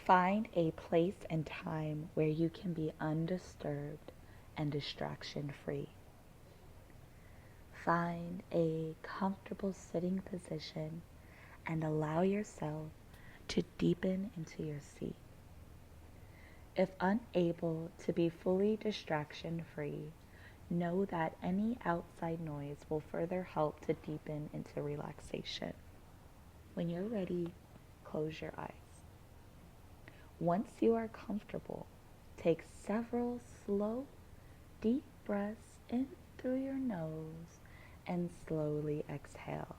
Find a place and time where you can be undisturbed and distraction-free. Find a comfortable sitting position and allow yourself to deepen into your seat. If unable to be fully distraction-free, know that any outside noise will further help to deepen into relaxation. When you're ready, close your eyes. Once you are comfortable, take several slow, deep breaths in through your nose and slowly exhale,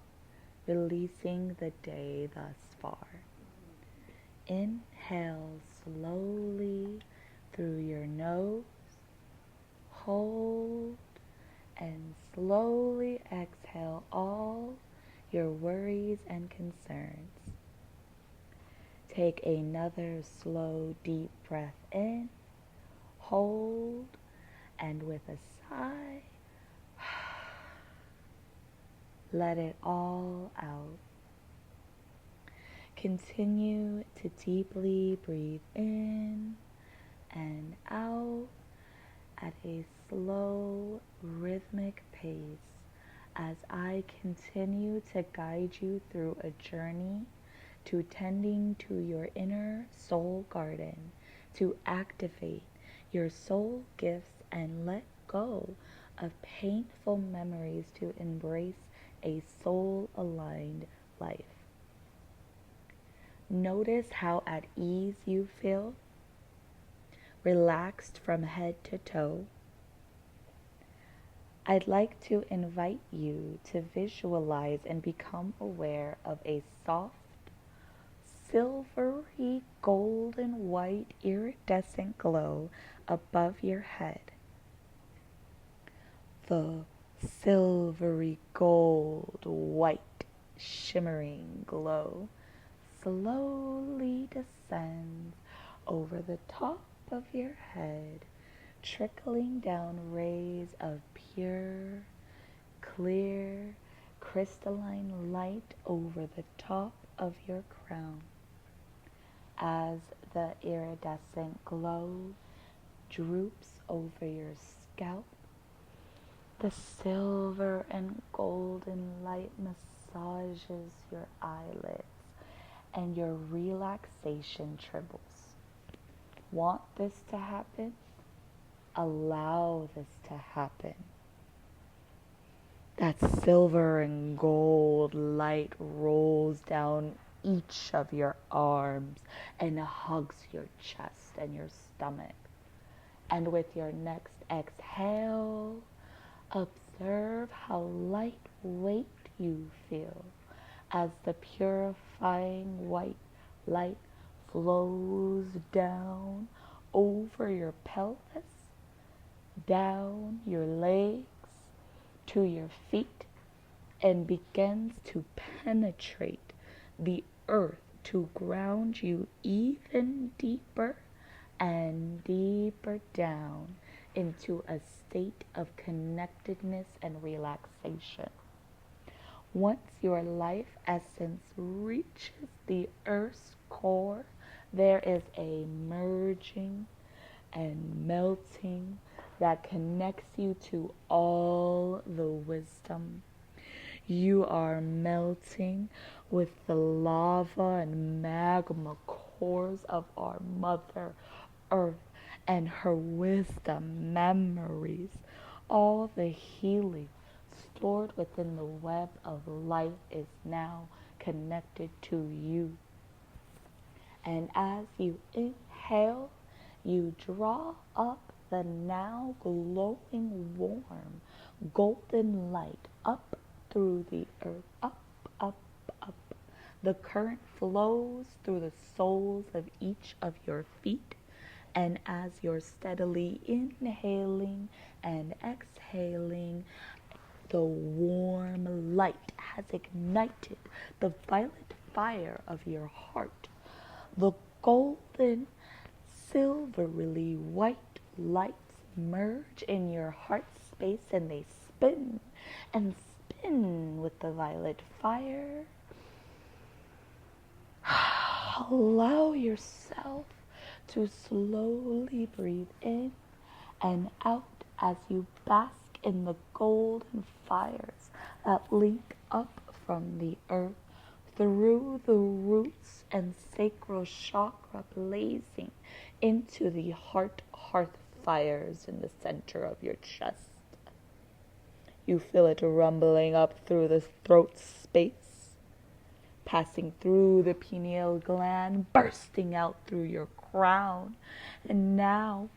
releasing the day thus far. Inhale slowly through your nose, hold, and slowly exhale all your worries and concerns. Take another slow, deep breath in, hold, and with a sigh, let it all out. Continue to deeply breathe in and out at a slow, rhythmic pace as I continue to guide you through a journey to tending to your inner soul garden, to activate your soul gifts and let go of painful memories to embrace a soul-aligned life. Notice how at ease you feel, relaxed from head to toe. I'd like to invite you to visualize and become aware of a soft, silvery, golden white, iridescent glow above your head. The silvery, gold, white, shimmering glow slowly descends over the top of your head, trickling down rays of pure, clear, crystalline light over the top of your crown. As the iridescent glow droops over your scalp, the silver and golden light massages your eyelids and your relaxation trembles. Want this to happen? Allow this to happen. That silver and gold light rolls down each of your arms and hugs your chest and your stomach. And with your next exhale, observe how lightweight you feel as the purifying white light flows down over your pelvis, down your legs, to your feet, and begins to penetrate the earth to ground you even deeper and deeper down into a state of connectedness and relaxation. Once your life essence reaches the earth's core, there is a merging and melting that connects you to all the wisdom. You are melting with the lava and magma cores of our Mother Earth and her wisdom memories. All the healing stored within the web of life is now connected to you. And as you inhale, you draw up the now glowing, warm, golden light up through the earth, up, up, up. The current flows through the soles of each of your feet. And as you're steadily inhaling and exhaling, the warm light has ignited the violet fire of your heart. The golden, silverly white lights merge in your heart space and they spin and spin with the violet fire. allow yourself to slowly breathe in and out as you bask in the golden fires that leap up from the earth through the roots and sacral chakra, blazing into the hearth fires in the center of your chest. You feel it rumbling up through the throat space, passing through the pineal gland, bursting out through your crown. And now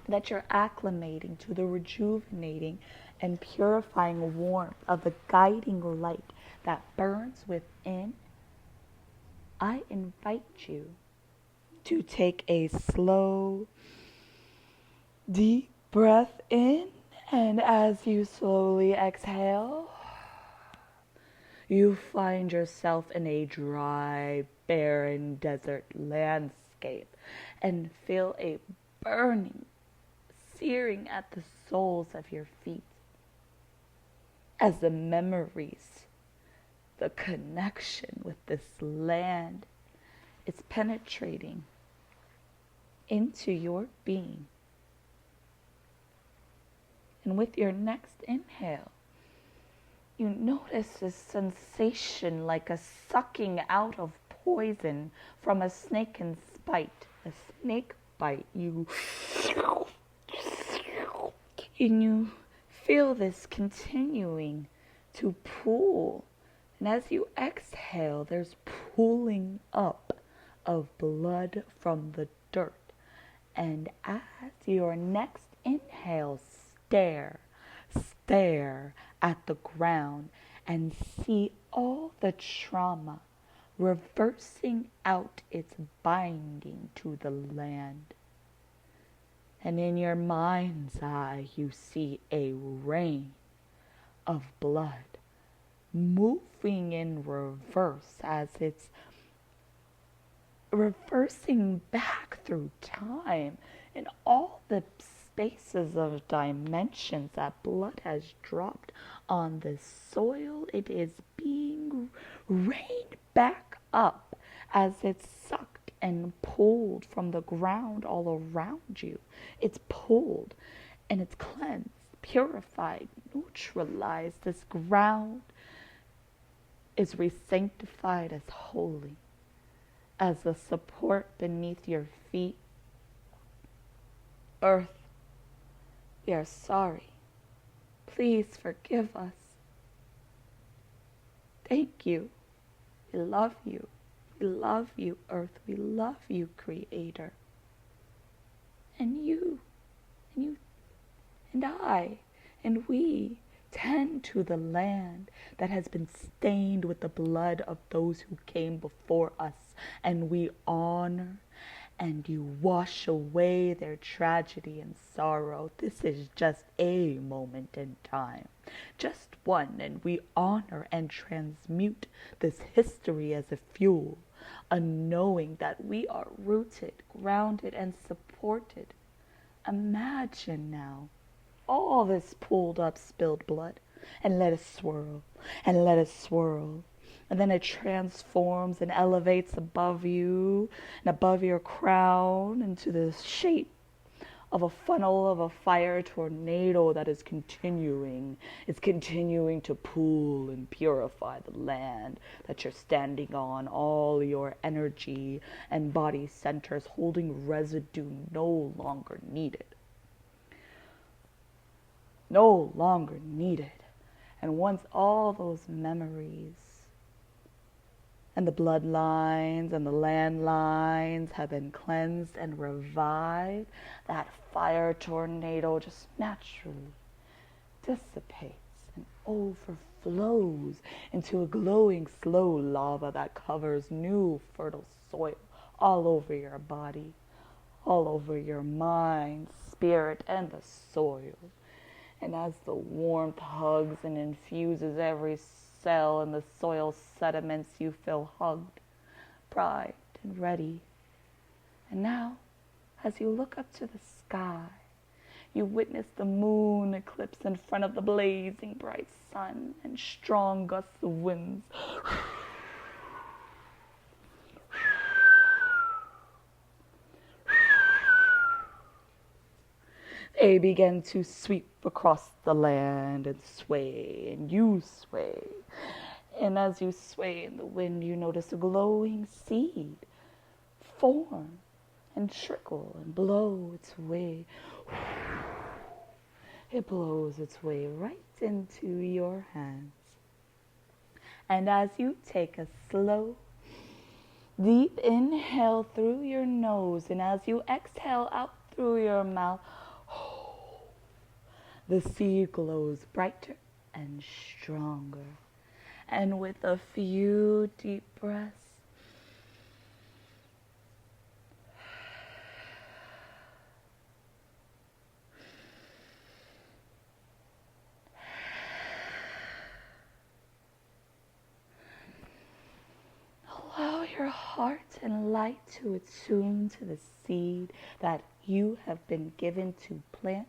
that you're acclimating to the rejuvenating and purifying warmth of the guiding light that burns within, I invite you to take a slow, deep breath in, and as you slowly exhale, you find yourself in a dry, barren desert landscape and feel a burning, searing at the soles of your feet as the memories, the connection with this land is penetrating into your being. And with your next inhale, you notice this sensation like a sucking out of poison from a snake and spite. A snake bite. And you feel this continuing to pool. And as you exhale, there's pooling up of blood from the dirt. And as your next inhale, stare at the ground and see all the trauma reversing out its binding to the land. And in your mind's eye, you see a rain of blood moving in reverse as it's reversing back through time in all the spaces of dimensions that blood has dropped on the soil. It is being rained back up as it's sucked and pulled from the ground all around you. It's pulled and it's cleansed, purified, neutralized. This ground is re-sanctified as holy, as the support beneath your feet. Earth, we are sorry. Please forgive us. Thank you. We love you. We love you, Earth. We love you, Creator. And you, and I, and we tend to the land that has been stained with the blood of those who came before us, and we honor and you wash away their tragedy and sorrow. This is just a moment in time, just one, and we honor and transmute this history as a fuel, a knowing that we are rooted, grounded, and supported. Imagine now all this pulled up spilled blood, and let it swirl, and let it swirl. And then it transforms and elevates above you and above your crown into the shape of a funnel of a fire tornado that is continuing. It's continuing to pool and purify the land that you're standing on, all your energy and body centers holding residue no longer needed. No longer needed. And once all those memories and the bloodlines and the landlines have been cleansed and revived, that fire tornado just naturally dissipates and overflows into a glowing, slow lava that covers new fertile soil all over your body, all over your mind, spirit, and the soil. And as the warmth hugs and infuses every cell in the soil sediments, you feel hugged, primed, and ready. And now, as you look up to the sky, you witness the moon eclipse in front of the blazing bright sun and strong gusts of winds They begin to sweep across the land and sway, and you sway. And as you sway in the wind, you notice a glowing seed form and trickle and blow its way. It blows its way right into your hands. And as you take a slow, deep inhale through your nose, and as you exhale out through your mouth, the seed glows brighter and stronger. And with a few deep breaths, allow your heart and light to attune to the seed that you have been given to plant,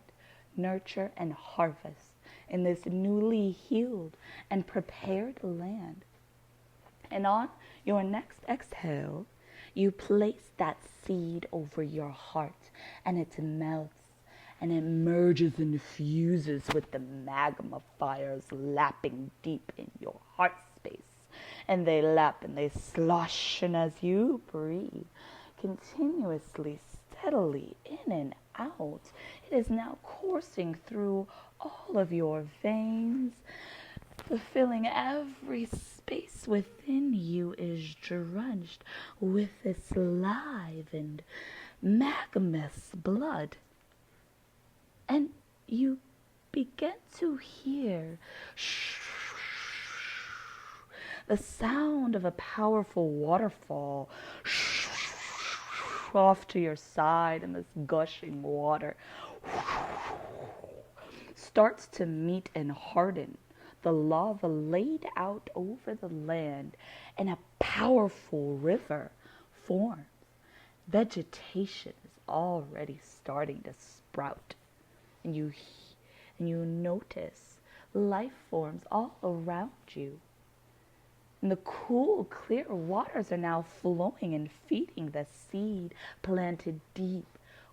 nurture, and harvest in this newly healed and prepared land. And on your next exhale, you place that seed over your heart, and it melts and it merges and fuses with the magma fires lapping deep in your heart space. And they lap and they slosh, and as you breathe continuously, steadily in and out, it is now coursing through all of your veins, fulfilling every space within you is drenched with this live and magmous blood. And you begin to hear the sound of a powerful waterfall off to your side, and this gushing water starts to meet and harden the lava laid out over the land, and a powerful river forms. Vegetation is already starting to sprout, and you notice life forms all around you. And the cool, clear waters are now flowing and feeding the seed planted deep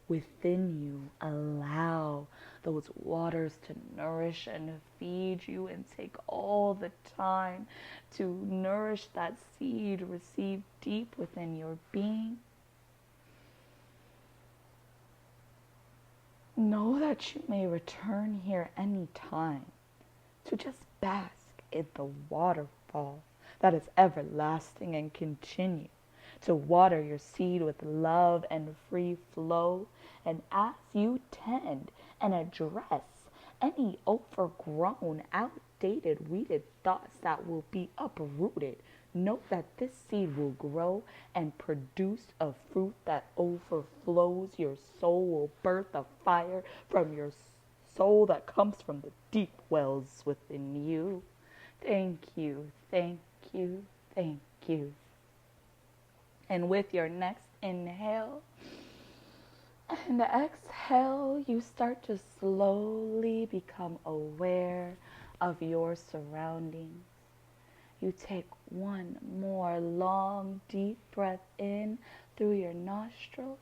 within you. Allow those waters to nourish and feed you, and take all the time to nourish that seed received deep within your being. Know that you may return here any time to just bask in the waterfall that is everlasting, and continue to water your seed with love and free flow. And as you tend and address any overgrown, outdated, weeded thoughts that will be uprooted, note that this seed will grow and produce a fruit that overflows. Your soul will birth a fire from your soul that comes from the deep wells within you. Thank you, thank you, thank you. And with your next inhale and exhale, you start to slowly become aware of your surroundings. You take one more long, deep breath in through your nostrils,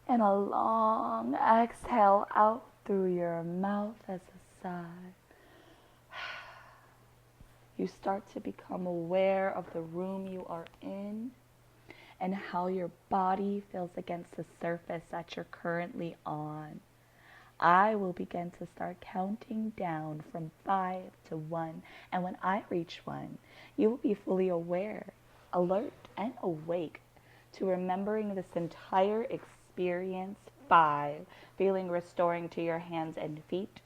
and a long exhale out through your mouth as a sigh. You start to become aware of the room you are in and how your body feels against the surface that you're currently on. I will begin to start counting down from 5 to 1. And when I reach 1, you will be fully aware, alert, and awake to remembering this entire experience. 5, feeling restoring to your hands and feet.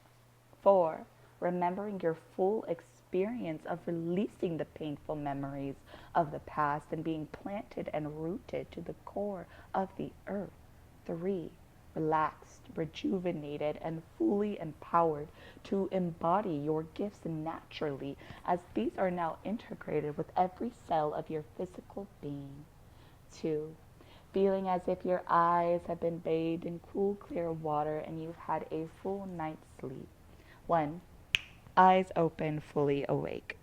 4, remembering your full experience of releasing the painful memories of the past and being planted and rooted to the core of the earth. 3, relaxed, rejuvenated, and fully empowered to embody your gifts naturally, as these are now integrated with every cell of your physical being. 2, feeling as if your eyes have been bathed in cool, clear water and you've had a full night's sleep. 1, eyes open, fully awake.